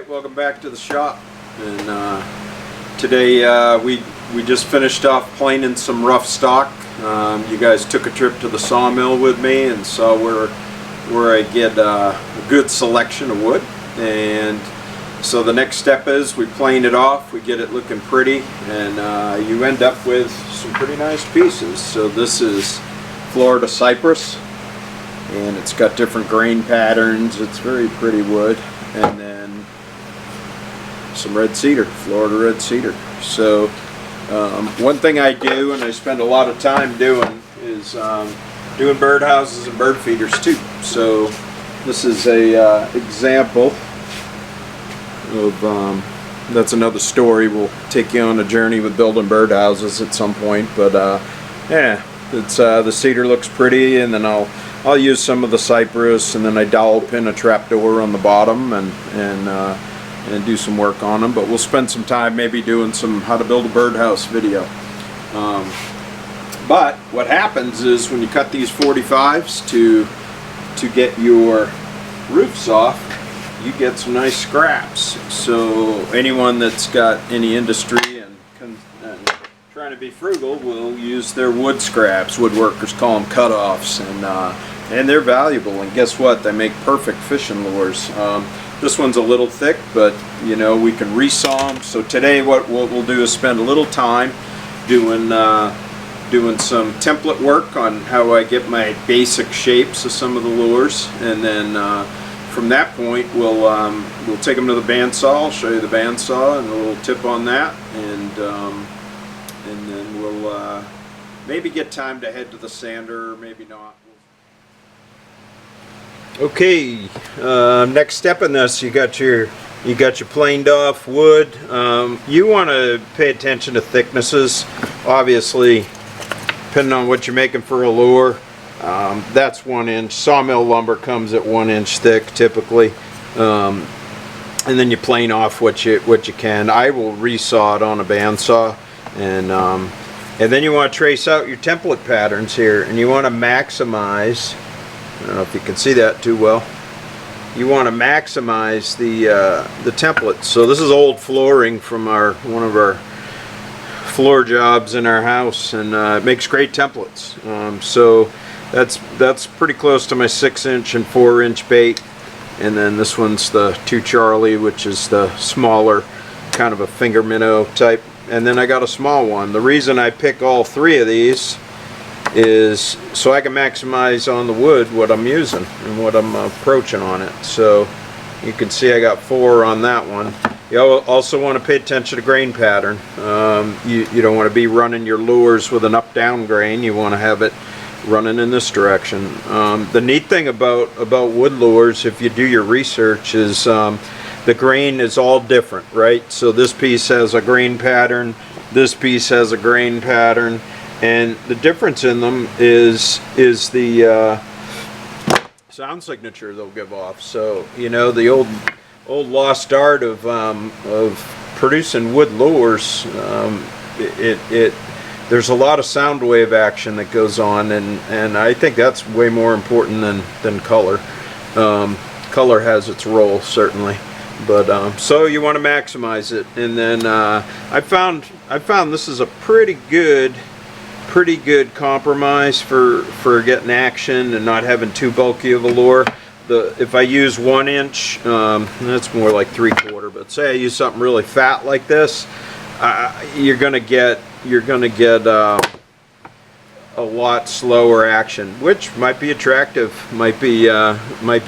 Alright, welcome back to the shop. And today we just finished off planing some rough stock. You guys took a trip to the sawmill with me and saw where I get a good selection of wood. And so the next step is we plane it off, we get it looking pretty, and you end up with some pretty nice pieces. So this is Florida cypress, and it's got different grain patterns. It's very pretty wood. And then some red cedar, Florida red cedar. So one thing I do, and I spend a lot of time doing, is doing birdhouses and bird feeders too. So this is a example of that's another story. We'll take you on a journey with building birdhouses at some point. But yeah, it's the cedar looks pretty, and then I'll use some of the cypress, and then I dowel pin a trapdoor on the bottom and do some work on them. But we'll spend some time maybe doing some how to build a birdhouse video. But what happens is when you cut these 45s to get your roofs off, you get some nice scraps. So anyone that's got any industry and trying to be frugal will use their wood scraps. Woodworkers call them cutoffs, and they're valuable. And guess what? They make perfect fishing lures. This one's a little thick, but you know, we can resaw them. So today what we'll do is spend a little time doing some template work on how I get my basic shapes of some of the lures, and then from that point we'll take them to the bandsaw. I'll show you the bandsaw and a little tip on that, and then we'll maybe get time to head to the sander, maybe not. Okay, next step in this, you got your planed off wood. You want to pay attention to thicknesses. Obviously, depending on what you're making for a lure, that's 1 inch. Sawmill lumber comes at 1 inch thick typically, and then you plane off what you can. I will resaw it on a bandsaw, and then you want to trace out your template patterns here, and you want to maximize. I don't know if you can see that too well. You want to maximize the templates. So this is old flooring from one of our floor jobs in our house, and it makes great templates. So that's pretty close to my 6-inch and 4-inch bait. And then this one's the 2 Charlie, which is the smaller, kind of a finger minnow type. And then I got a small one. The reason I pick all 3 of these is so I can maximize on the wood what I'm using and what I'm approaching on it. So you can see I got 4 on that one. You also want to pay attention to grain pattern. You don't want to be running your lures with an up-down grain. You want to have it running in this direction. The neat thing about wood lures, if you do your research, is the grain is all different, right? So this piece has a grain pattern, this piece has a grain pattern, and the difference in them is the sound signature they'll give off. So you know, the old lost art of producing wood lures, there's a lot of sound wave action that goes on, and I think that's way more important than color. Color has its role, certainly, but so you want to maximize it. And then I found this is a pretty good compromise for getting action and not having too bulky of a lure. If I use 1 inch, that's more like 3/4, but say I use something really fat like this, you're gonna get a lot slower action, which might be attractive, might be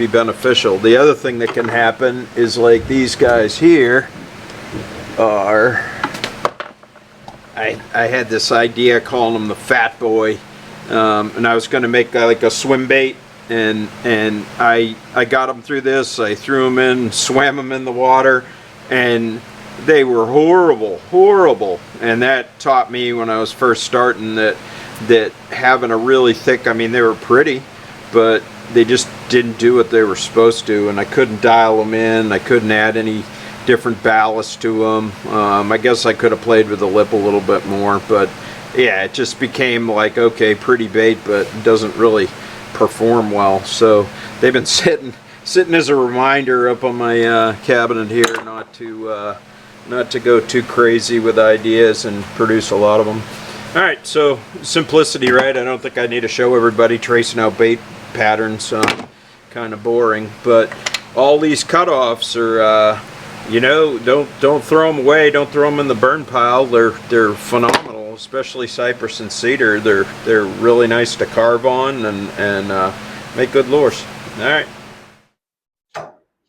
beneficial. The other thing that can happen is, like these guys here are, I had this idea calling them the fat boy, and I was going to make like a swim bait, and I got them through this. I threw them in, swam them in the water, and they were horrible. And that taught me when I was first starting that having a really thick, I mean, they were pretty, but they just didn't do what they were supposed to, and I couldn't dial them in. I couldn't add any different ballast to them. I guess I could have played with the lip a little bit more, but yeah, it just became like, okay, pretty bait, but it doesn't really perform well. So they've been sitting sitting as a reminder up on my cabinet here not to go too crazy with ideas and produce a lot of them. All right, so simplicity, right? I don't think I need to show everybody tracing out bait patterns. Kind of boring, but all these cutoffs are, you know, don't throw them away. Don't throw them in the burn pile. They're phenomenal, especially cypress and cedar. They're really nice to carve on and make good lures. All right.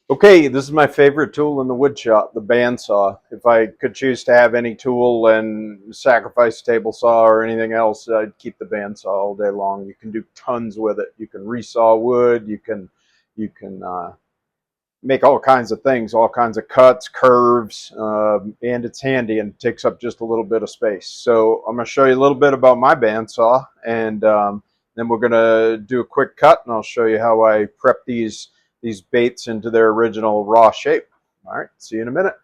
Okay, this is my favorite tool in the wood shop, the bandsaw. If I could choose to have any tool and sacrifice a table saw or anything else, I'd keep the bandsaw all day long. You can do tons with it. You can resaw wood. You can make all kinds of things, all kinds of cuts, curves, and it's handy and takes up just a little bit of space. So I'm going to show you a little bit about my bandsaw, and then we're going to do a quick cut, and I'll show you how I prep these baits into their original raw shape. All right, see you in a minute.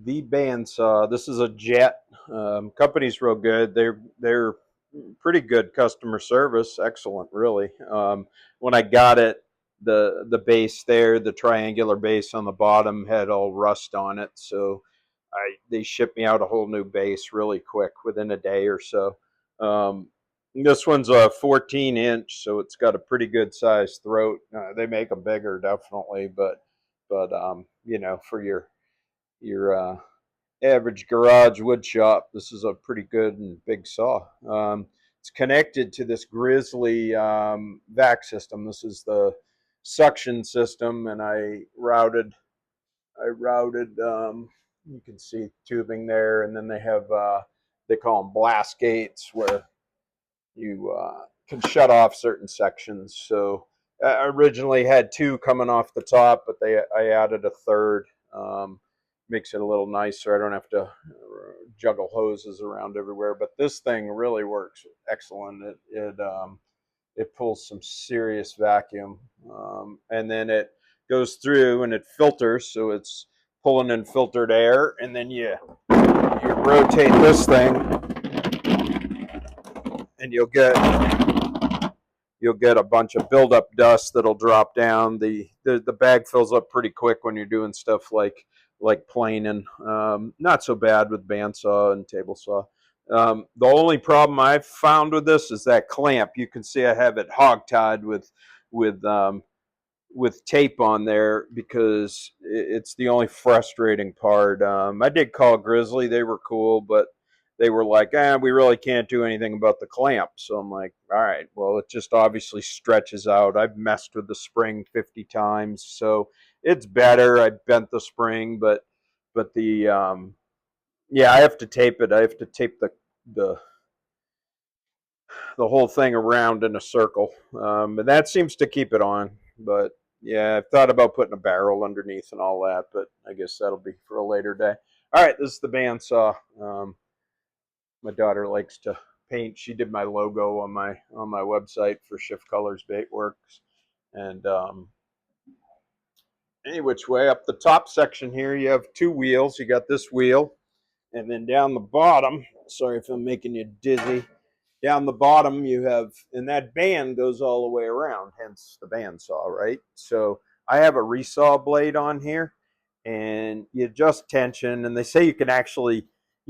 The bandsaw. This is a Jet. Company's real good. They're pretty good customer service. Excellent, really. When I got it, the base there, the triangular base on the bottom had all rust on it, so they shipped me out a whole new base really quick within a day or so. This one's a 14-inch, so it's got a pretty good sized throat. They make them bigger, definitely, but you know, for your average garage wood shop, this is a pretty good and big saw. It's connected to this Grizzly vac system. This is the suction system, and I routed. You can see tubing there, and then they have they call them blast gates where you can shut off certain sections. So I originally had two coming off the top, but I added a third. Makes it a little nicer. I don't have to juggle hoses around everywhere. But this thing really works excellent. It pulls some serious vacuum, and then it goes through and it filters, so it's pulling in filtered air, and then you rotate this thing, and you'll get a bunch of buildup dust that'll drop down. The bag fills up pretty quick when you're doing stuff like planing. Not so bad with bandsaw and table saw. The only problem I've found with this is that clamp. You can see I have it hogtied with with tape on there because it's the only frustrating part. I did call Grizzly; they were cool, but they were like, we really can't do anything about the clamp. So I'm like, all right, well, it just obviously stretches out. I've messed with the spring 50 times, so it's better. I bent the spring, but the yeah, I have to tape it. I have to tape the the whole thing around in a circle, and that seems to keep it on. But yeah, I've thought about putting a barrel underneath and all that, but I guess that'll be for a later day. All right, this is the bandsaw. My daughter likes to paint. She did my logo on my website for Shift Colors Bait Works, and any which way up the top section here, you have two wheels. You got this wheel, and then down the bottom. Sorry if I'm making you dizzy. Down the bottom you have, and that band goes all the way around, hence the bandsaw, right? So I have a resaw blade on here, and you adjust tension, and they say you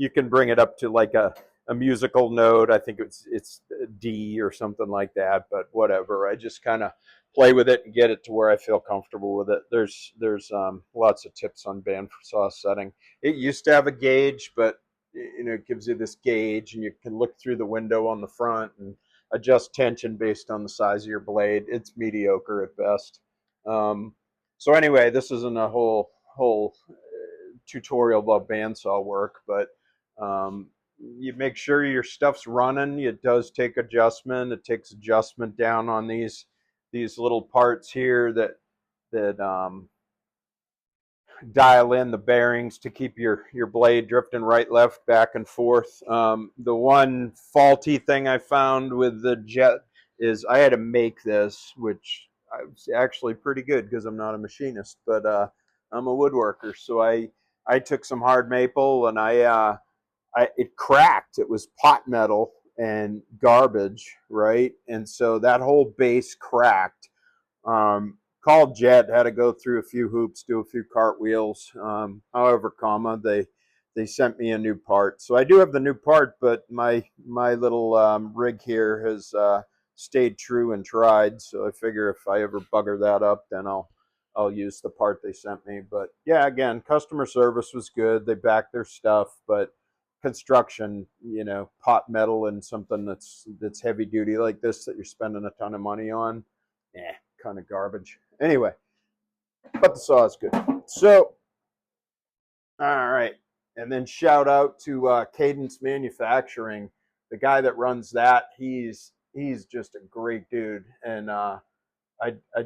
can bring it up to like a musical note. I think it's D or something like that, but whatever. I just kind of play with it and get it to where I feel comfortable with it. There's lots of tips on bandsaw setting. It used to have a gauge, but it gives you this gauge, and you can look through the window on the front and adjust tension based on the size of your blade. It's mediocre at best. So anyway, this isn't a whole tutorial about bandsaw work, but you make sure your stuff's running. It does take adjustment. It takes adjustment down on these little parts here that dial in the bearings to keep your blade drifting right, left, back and forth. The one faulty thing I found with the Jet is I had to make this, which I was actually pretty good because I'm not a machinist, but I'm a woodworker. So I took some hard maple, and I it cracked. It was pot metal, and garbage, right? And so that whole base cracked. Called Jet, had to go through a few hoops, do a few cartwheels. However, they sent me a new part. So I do have the new part, but my little rig here has stayed true and tried. So I figure if I ever bugger that up, then I'll use the part they sent me. But yeah, again, customer service was good. They backed their stuff, but construction, pot metal and something that's heavy duty like this that you're spending a ton of money on, kind of garbage. Anyway, but the saw is good. So, all right. And then shout out to Cadence Manufacturing, the guy that runs that. He's just a great dude, and I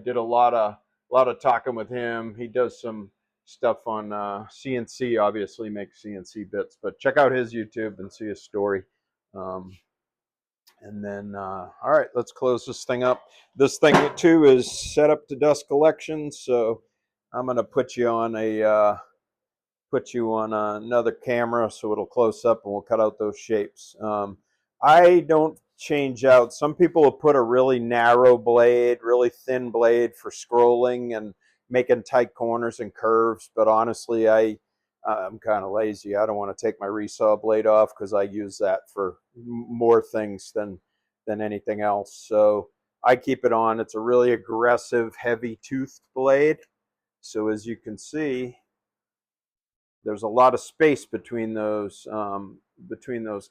did a lot of talking with him. He does some stuff on CNC. Obviously, makes CNC bits, but check out his YouTube and see his story. And then, all right, let's close this thing up. This thing too is set up to dust collection, so I'm gonna put you on another camera so it'll close up and we'll cut out those shapes. I don't change out. Some people will put a really narrow blade, really thin blade for scrolling and making tight corners and curves, but honestly, I'm kind of lazy. I don't want to take my resaw blade off because I use that for more things than anything else. So I keep it on. It's a really aggressive, heavy toothed blade. So as you can see, there's a lot of space between those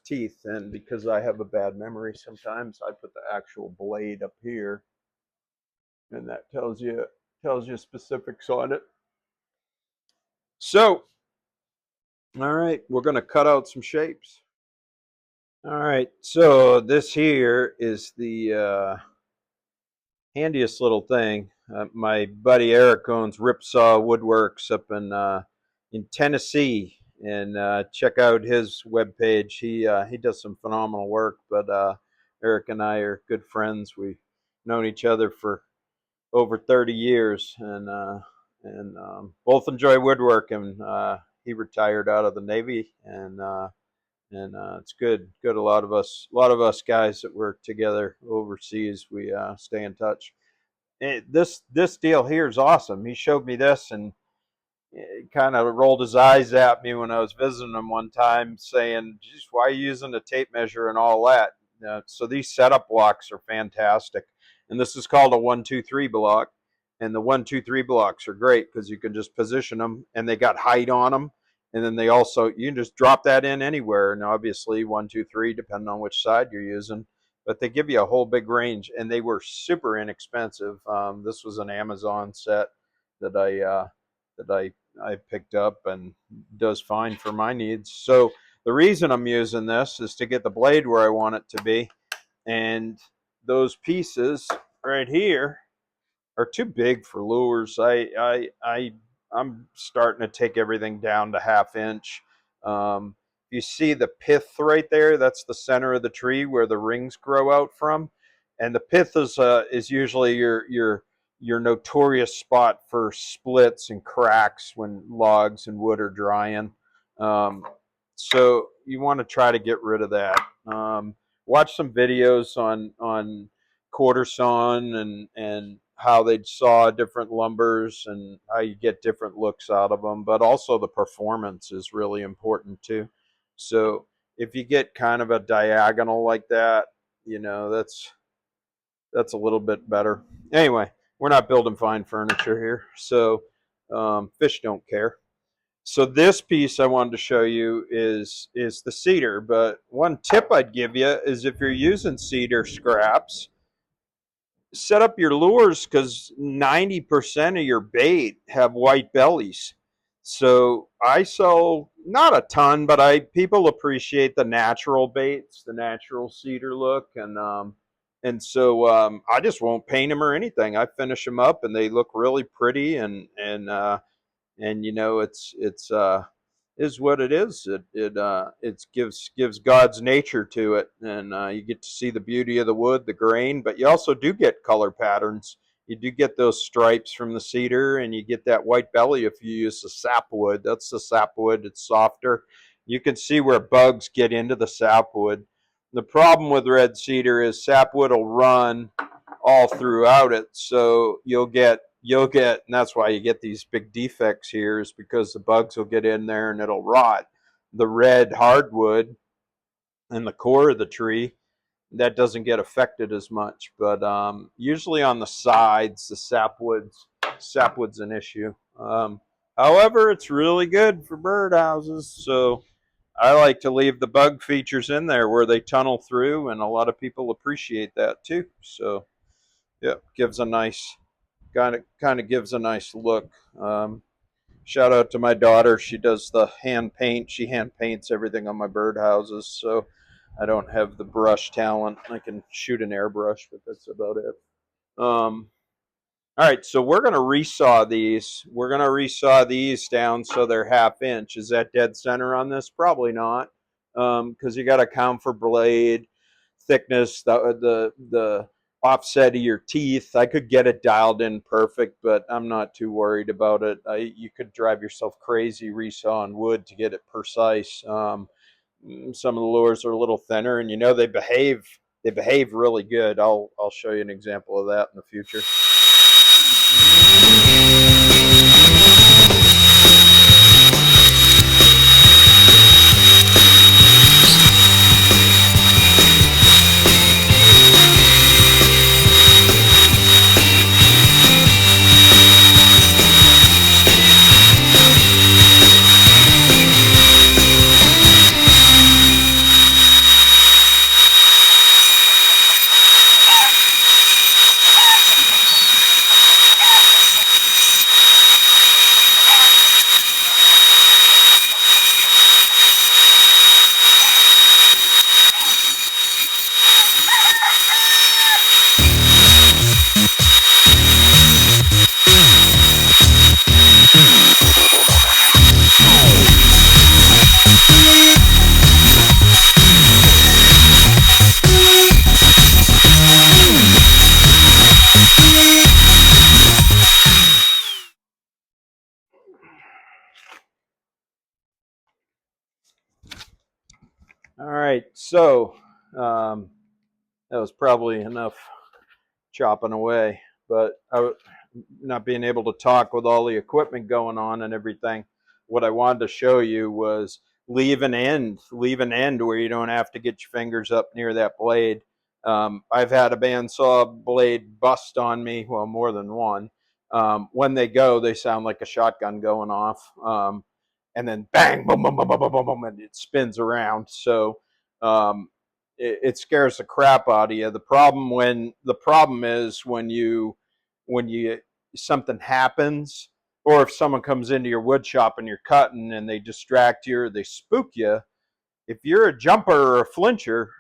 teeth, and because I have a bad memory, sometimes I put the actual blade up here, and that tells you specifics on it. So, all right, we're going to cut out some shapes. All right, so this here is the handiest little thing. My buddy Eric owns Ripsaw Woodworks up in Tennessee, and check out his webpage. He does some phenomenal work. But Eric and I are good friends. We've known each other for over 30 years, and both enjoy woodworking. He retired out of the Navy, and it's good. Good. A lot of us guys that work together overseas, we stay in touch. This deal here is awesome. He showed me this and kind of rolled his eyes at me when I was visiting him one time, saying, "Geez, why are you using a tape measure and all that?" So these setup blocks are fantastic, and this is called a 1-2-3 block. And the 1-2-3 blocks are great because you can just position them, and they got height on them. And then you can just drop that in anywhere. And obviously 1-2-3, depending on which side you're using, but they give you a whole big range, and they were super inexpensive. This was an Amazon set that I picked up and does fine for my needs. So the reason I'm using this is to get the blade where I want it to be, and those pieces right here are too big for lures. I'm starting to take everything down to 1/2 inch. You see the pith right there? That's the center of the tree where the rings grow out from, and the pith is usually your notorious spot for splits and cracks when logs and wood are drying. So you want to try to get rid of that. Watch some videos on quarter sawn and how they'd saw different lumbers and how you get different looks out of them, but also the performance is really important too. So if you get kind of a diagonal like that, that's a little bit better. Anyway, we're not building fine furniture here, so fish don't care. So this piece I wanted to show you is the cedar. But one tip I'd give you is if you're using cedar scraps, set up your lures because 90% of your bait have white bellies. So I sell not a ton, but people appreciate the natural baits, the natural cedar look, and so I just won't paint them or anything. I finish them up and they look really pretty, and it's is what it is. It gives God's nature to it, and you get to see the beauty of the wood, the grain, but you also do get color patterns. You do get those stripes from the cedar, and you get that white belly if you use the sapwood. That's the sapwood. It's softer. You can see where bugs get into the sapwood. The problem with red cedar is sapwood will run all throughout it, so and that's why you get these big defects here, is because the bugs will get in there and it'll rot. The red hardwood in the core of the tree, that doesn't get affected as much, but usually on the sides, the sapwood's an issue. However, it's really good for birdhouses, so I like to leave the bug features in there where they tunnel through, and a lot of people appreciate that too. So yeah, gives a nice kind of gives a nice look. Shout out to my daughter. She does the hand paint. She hand paints everything on my birdhouses. So I don't have the brush talent. I can shoot an airbrush, but that's about it. All right, so we're going to resaw these. We're going to resaw these down so they're 1/2 inch. Is that dead center on this? Probably not, because you got to count for blade thickness, the offset of your teeth. I could get it dialed in perfect, but I'm not too worried about it. You could drive yourself crazy resawing wood to get it precise. Some of the lures are a little thinner, and they behave. They behave really good. I'll show you an example of that in the future. All right, so that was probably enough chopping away, but not being able to talk with all the equipment going on and everything, what I wanted to show you was leave an end where you don't have to get your fingers up near that blade. I've had a bandsaw blade bust on me, well, more than one. When they go, they sound like a shotgun going off, and then bang, boom, boom, boom, boom, boom, boom, boom, and it spins around. So um, it scares the crap out of you. The problem is when you something happens, or if someone comes into your wood shop and you're cutting and they distract you or they spook you. If you're a jumper or a flincher,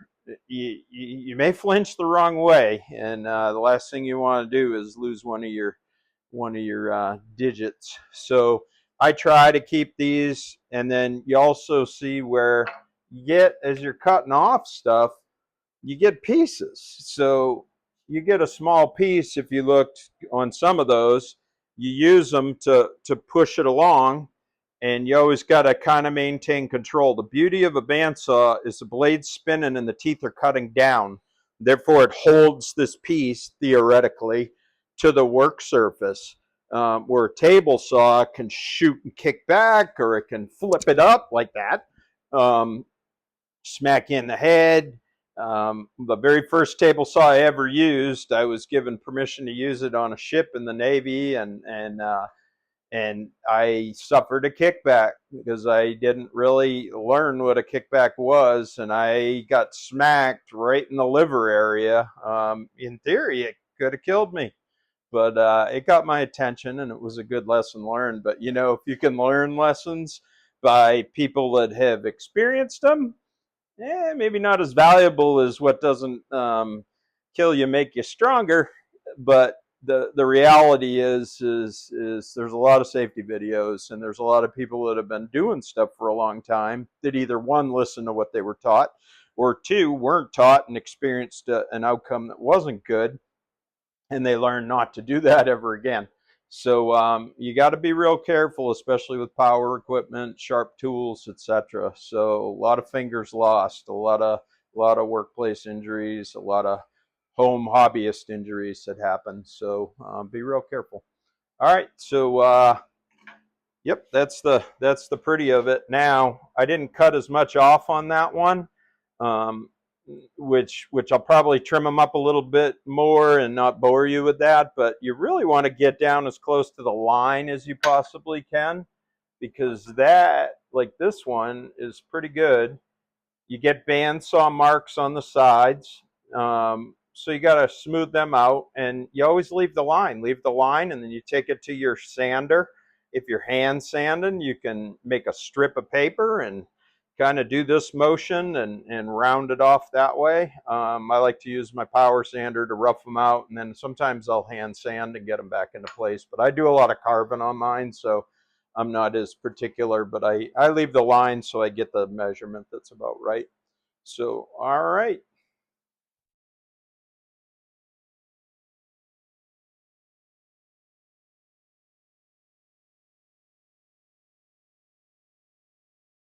you may flinch the wrong way, and the last thing you want to do is lose one of your digits. So I try to keep these, and then you also see where you get, as you're cutting off stuff, you get pieces. So you get a small piece. If you looked on some of those, you use them to push it along, and you always got to kind of maintain control. The beauty of a bandsaw is the blade's spinning and the teeth are cutting down. Therefore, it holds this piece, theoretically, to the work surface. Where a table saw can shoot and kick back, or it can flip it up like that, smack you in the head. The very first table saw I ever used, I was given permission to use it on a ship in the Navy, and I suffered a kickback because I didn't really learn what a kickback was, and I got smacked right in the liver area. In theory, it could have killed me, but it got my attention, and it was a good lesson learned. But if you can learn lessons by people that have experienced them, maybe not as valuable as what doesn't kill you, make you stronger. But the reality is there's a lot of safety videos, and there's a lot of people that have been doing stuff for a long time that either one, listened to what they were taught, or two, weren't taught and experienced an outcome that wasn't good, and they learn not to do that ever again. So you got to be real careful, especially with power equipment, sharp tools, etc. So a lot of fingers lost, a lot of A lot of workplace injuries, a lot of home hobbyist injuries that happen. So be real careful. All right, so yep, that's the pretty of it. Now, I didn't cut as much off on that one, um, which I'll probably trim them up a little bit more and not bore you with that. But you really want to get down as close to the line as you possibly can, because that, like this one, is pretty good. You get bandsaw marks on the sides, so you got to smooth them out, and you always leave the line. Leave the line, and then you take it to your sander. If you're hand sanding, you can make a strip of paper and kind of do this motion and round it off that way. I like to use my power sander to rough them out, and then sometimes I'll hand sand and get them back into place. But I do a lot of carving on mine, so I'm not as particular, but I leave the line so I get the measurement that's about right. So, all right.